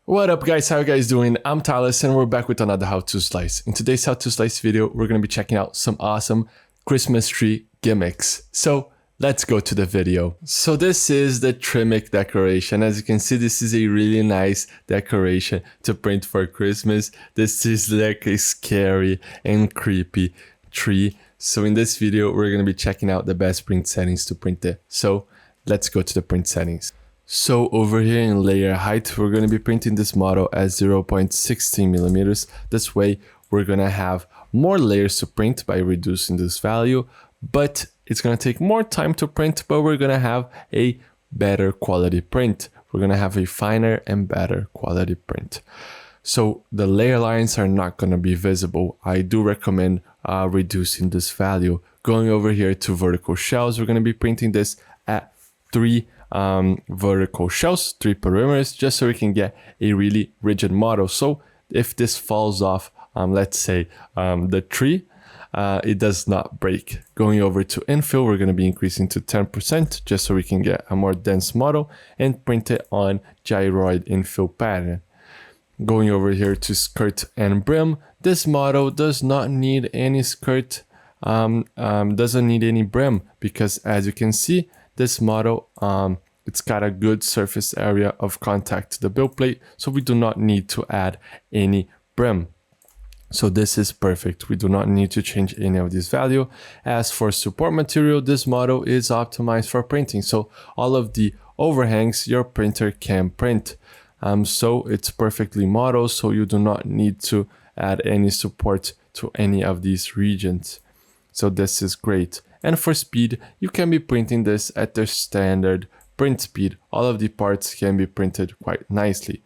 What up guys, how you guys doing? I'm Talis and we're back with another how to slice. In today's how to slice video, we're going to be checking out some awesome Christmas tree gimmicks. So let's go to the video. So this is the Treemic decoration. As you can see, this is a really nice decoration to print for Christmas. This is like a scary and creepy tree. So in this video, we're going to be checking out the best print settings to print it. So let's go to the print settings. So over here in layer height, we're going to be printing this model at 0.16 millimeters. This way, we're going to have more layers to print by reducing this value, but it's going to take more time to print, but we're going to have a better quality print. We're going to have a finer and better quality print. So the layer lines are not going to be visible. I do recommend reducing this value. Going over here to vertical shells, we're going to be printing this at 3 vertical shells, 3 perimeters, just so we can get a really rigid model. So if this falls off, let's say the tree, it does not break. Going over to infill, we're going to be increasing to 10% just so we can get a more dense model and print it on gyroid infill pattern. Going over here to skirt and brim, this model does not need any skirt, doesn't need any brim, because as you can see, this model, it's got a good surface area of contact to the build plate, so we do not need to add any brim. So this is perfect. We do not need to change any of this value. As for support material, this model is optimized for printing. So all of the overhangs your printer can print. So it's perfectly modeled, so you do not need to add any support to any of these regions. So this is great. And for speed, you can be printing this at the standard print speed. All of the parts can be printed quite nicely.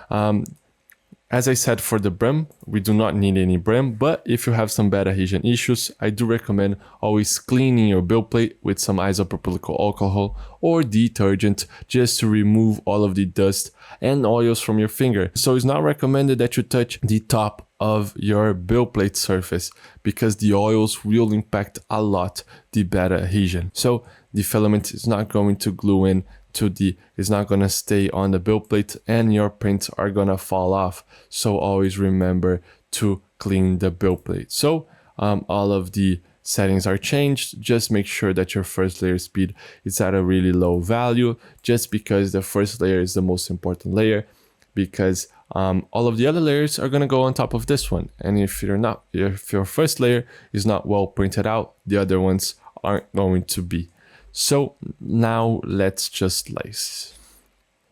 As I said, for the brim, we do not need any brim, but if you have some bad adhesion issues, I do recommend always cleaning your build plate with some isopropyl alcohol or detergent just to remove all of the dust and oils from your finger. So it's not recommended that you touch the top of your build plate surface because the oils will impact a lot the bad adhesion. So the filament is not going to glue in it's not going to stay on the build plate and your prints are going to fall off. So always remember to clean the build plate. So all of the settings are changed. Just make sure that your first layer speed is at a really low value, just because the first layer is the most important layer, because all of the other layers are going to go on top of this one. And if your first layer is not well printed out, the other ones aren't going to be. So now let's just slice.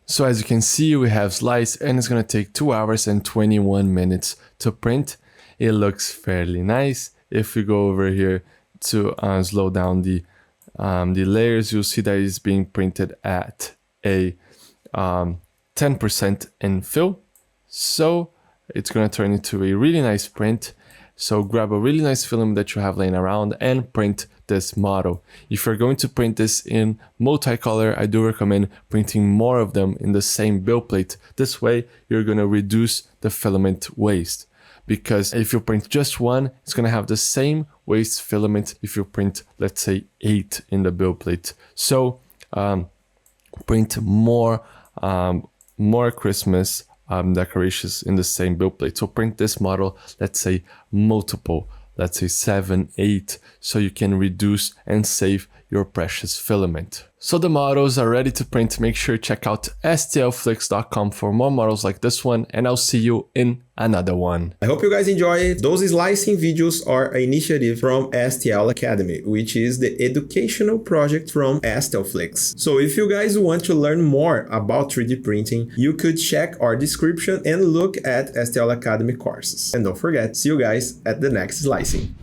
So as you can see, we have slice and it's going to take 2 hours and 21 minutes to print. It looks fairly nice. If we go over here to slow down the layers, you'll see that it's being printed at a 10% infill. So it's going to turn into a really nice print. So grab a really nice film that you have laying around and print this model. If you're going to print this in multicolor, I do recommend printing more of them in the same build plate. This way, you're going to reduce the filament waste. Because if you print just one, it's going to have the same waste filament if you print, let's say, 8 in the build plate. So print more Christmas decorations in the same build plate. So print this model, let's say multiple, let's say 7, 8, so you can reduce and save your precious filament. So the models are ready to print. Make sure to check out stlflix.com for more models like this one, and I'll see you in another one. I hope you guys enjoy it. Those slicing videos are an initiative from STL Academy, which is the educational project from STLFlix. So if you guys want to learn more about 3D printing, you could check our description and look at STL Academy courses. And don't forget, see you guys at the next slicing.